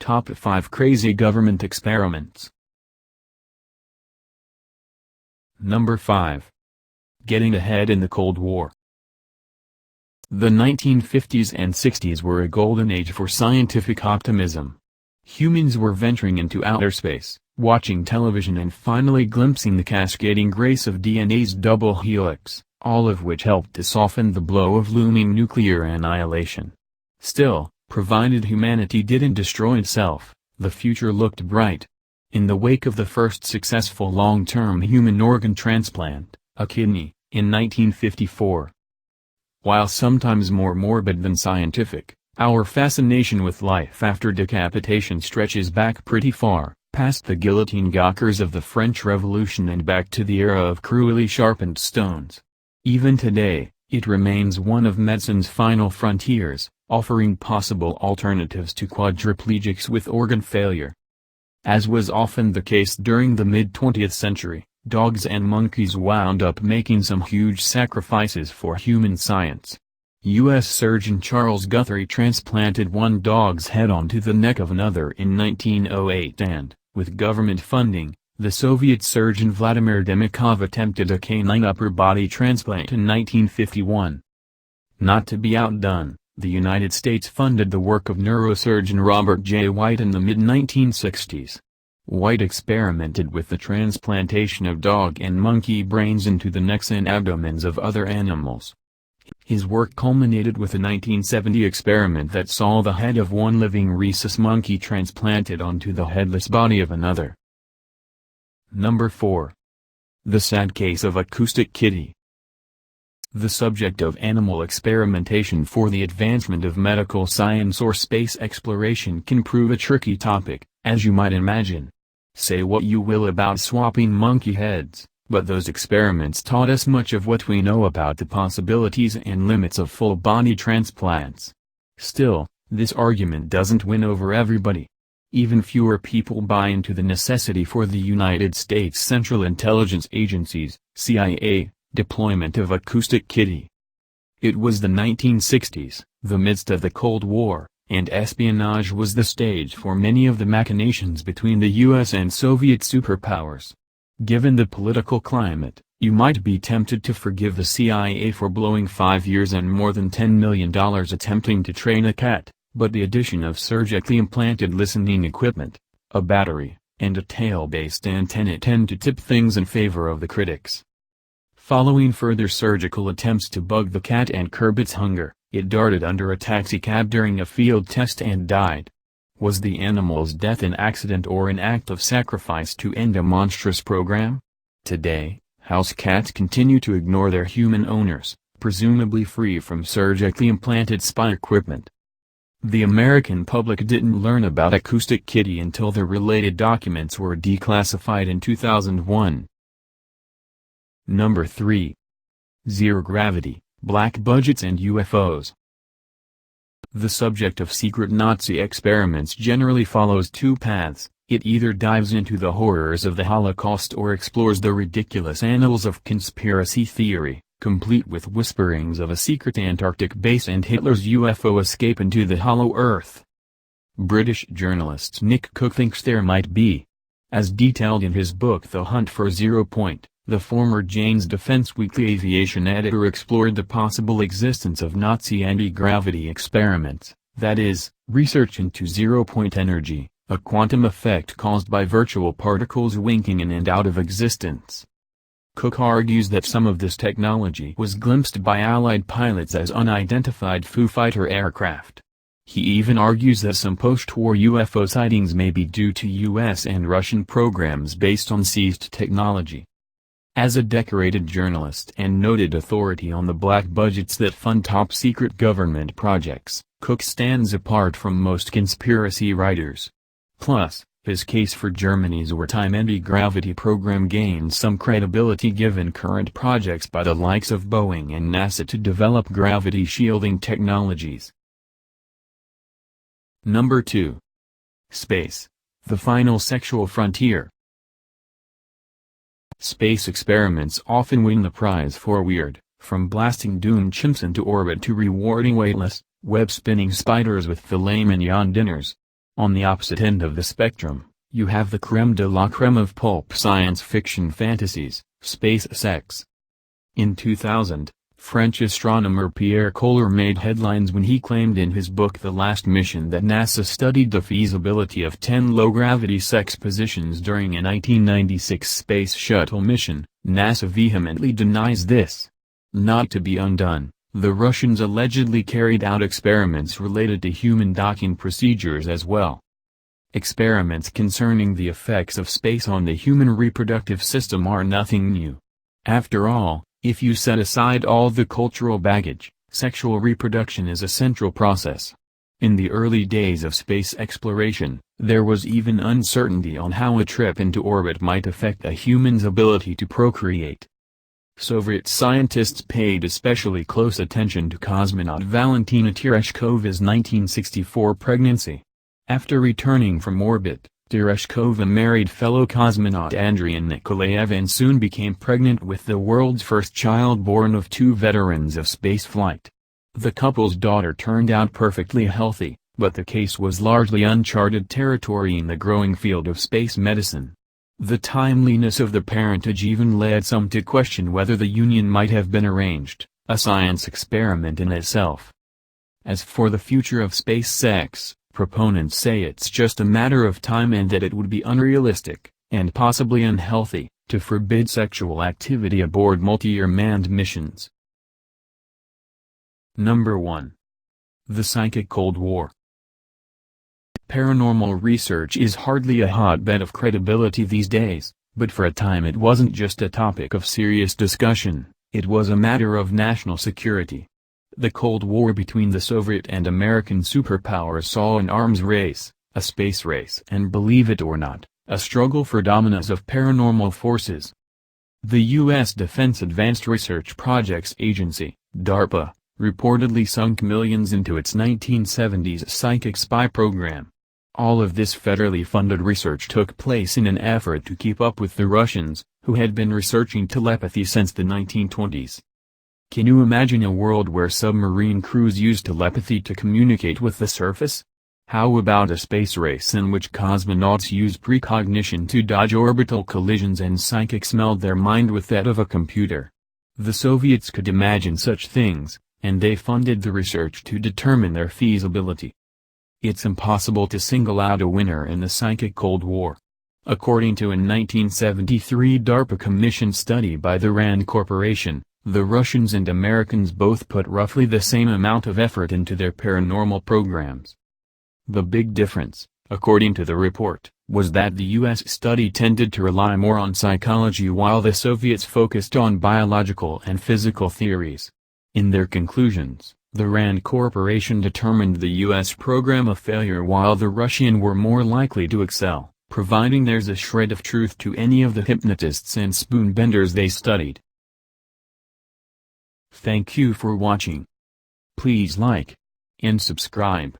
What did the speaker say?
Top 5 Crazy Government Experiments. Number 5. Getting ahead in the Cold War. The 1950s and 60s were a golden age for scientific optimism. Humans were venturing into outer space, watching television and finally glimpsing the cascading grace of DNA's double helix, all of which helped to soften the blow of looming nuclear annihilation. Still, provided humanity didn't destroy itself, the future looked bright. In the wake of the first successful long-term human organ transplant, a kidney, in 1954. While sometimes more morbid than scientific, our fascination with life after decapitation stretches back pretty far, past the guillotine gawkers of the French Revolution and back to the era of cruelly sharpened stones. Even today, it remains one of medicine's final frontiers, offering possible alternatives to quadriplegics with organ failure. As was often the case during the mid-20th century, dogs and monkeys wound up making some huge sacrifices for human science. U.S. surgeon Charles Guthrie transplanted one dog's head onto the neck of another in 1908 and, with government funding, the Soviet surgeon Vladimir Demikhov attempted a canine upper body transplant in 1951. Not to be outdone, the United States funded the work of neurosurgeon Robert J. White in the mid-1960s. White experimented with the transplantation of dog and monkey brains into the necks and abdomens of other animals. His work culminated with a 1970 experiment that saw the head of one living rhesus monkey transplanted onto the headless body of another. Number 4. The Sad Case of Acoustic Kitty. The subject of animal experimentation for the advancement of medical science or space exploration can prove a tricky topic, as you might imagine. Say what you will about swapping monkey heads, but those experiments taught us much of what we know about the possibilities and limits of full-body transplants. Still, this argument doesn't win over everybody. Even fewer people buy into the necessity for the United States Central Intelligence Agency's, CIA, deployment of Acoustic Kitty. It was the 1960s, the midst of the Cold War, and espionage was the stage for many of the machinations between the US and Soviet superpowers. Given the political climate, you might be tempted to forgive the CIA for blowing 5 years and more than $10 million attempting to train a cat, but the addition of surgically implanted listening equipment, a battery, and a tail-based antenna tend to tip things in favor of the critics. Following further surgical attempts to bug the cat and curb its hunger, it darted under a taxicab during a field test and died. Was the animal's death an accident or an act of sacrifice to end a monstrous program? Today, house cats continue to ignore their human owners, presumably free from surgically implanted spy equipment. The American public didn't learn about Acoustic Kitty until the related documents were declassified in 2001. Number 3. Zero Gravity, Black Budgets and UFOs. The subject of secret Nazi experiments generally follows two paths. It either dives into the horrors of the Holocaust or explores the ridiculous annals of conspiracy theory, complete with whisperings of a secret Antarctic base and Hitler's UFO escape into the hollow Earth. British journalist Nick Cook thinks there might be. As detailed in his book The Hunt for Zero Point, the former Jane's Defense Weekly aviation editor explored the possible existence of Nazi anti-gravity experiments, that is, research into zero-point energy, a quantum effect caused by virtual particles winking in and out of existence. Cook argues that some of this technology was glimpsed by Allied pilots as unidentified Foo Fighter aircraft. He even argues that some post-war UFO sightings may be due to US and Russian programs based on seized technology. As a decorated journalist and noted authority on the black budgets that fund top-secret government projects, Cook stands apart from most conspiracy writers. Plus, his case for Germany's wartime anti-gravity program gains some credibility given current projects by the likes of Boeing and NASA to develop gravity shielding technologies. Number 2. Space, the final sexual frontier. Space experiments often win the prize for weird, from blasting doomed chimps into orbit to rewarding weightless, web-spinning spiders with filet mignon dinners. On the opposite end of the spectrum, you have the creme de la creme of pulp science fiction fantasies, SpaceX. In 2000, French astronomer Pierre Collier made headlines when he claimed in his book The Last Mission that NASA studied the feasibility of 10 low-gravity sex positions during a 1996 Space Shuttle mission. NASA vehemently denies this. Not to be undone, the Russians allegedly carried out experiments related to human docking procedures as well. Experiments concerning the effects of space on the human reproductive system are nothing new. After all, if you set aside all the cultural baggage, sexual reproduction is a central process. In the early days of space exploration, there was even uncertainty on how a trip into orbit might affect a human's ability to procreate. Soviet scientists paid especially close attention to cosmonaut Valentina Tereshkova's 1964 pregnancy. After returning from orbit, Tereshkova married fellow cosmonaut Andriy Nikolaev and soon became pregnant with the world's first child born of two veterans of spaceflight. The couple's daughter turned out perfectly healthy, but the case was largely uncharted territory in the growing field of space medicine. The timeliness of the parentage even led some to question whether the union might have been arranged, a science experiment in itself. As for the future of SpaceX, proponents say it's just a matter of time and that it would be unrealistic, and possibly unhealthy, to forbid sexual activity aboard multi-year manned missions. Number 1. The Psychic Cold War. Paranormal research is hardly a hotbed of credibility these days, but for a time it wasn't just a topic of serious discussion, it was a matter of national security. The Cold War between the Soviet and American superpowers saw an arms race, a space race and, believe it or not, a struggle for dominance of paranormal forces. The U.S. Defense Advanced Research Projects Agency, DARPA, reportedly sunk millions into its 1970s psychic spy program. All of this federally funded research took place in an effort to keep up with the Russians, who had been researching telepathy since the 1920s. Can you imagine a world where submarine crews use telepathy to communicate with the surface? How about a space race in which cosmonauts use precognition to dodge orbital collisions and psychics meld their mind with that of a computer? The Soviets could imagine such things, and they funded the research to determine their feasibility. It's impossible to single out a winner in the Psychic Cold War. According to a 1973 DARPA-commissioned study by the RAND Corporation, the Russians and Americans both put roughly the same amount of effort into their paranormal programs. The big difference, according to the report, was that the U.S. study tended to rely more on psychology while the Soviets focused on biological and physical theories. In their conclusions, the RAND Corporation determined the U.S. program a failure while the Russian were more likely to excel, providing there's a shred of truth to any of the hypnotists and spoonbenders they studied. Thank you for watching. Please like and subscribe.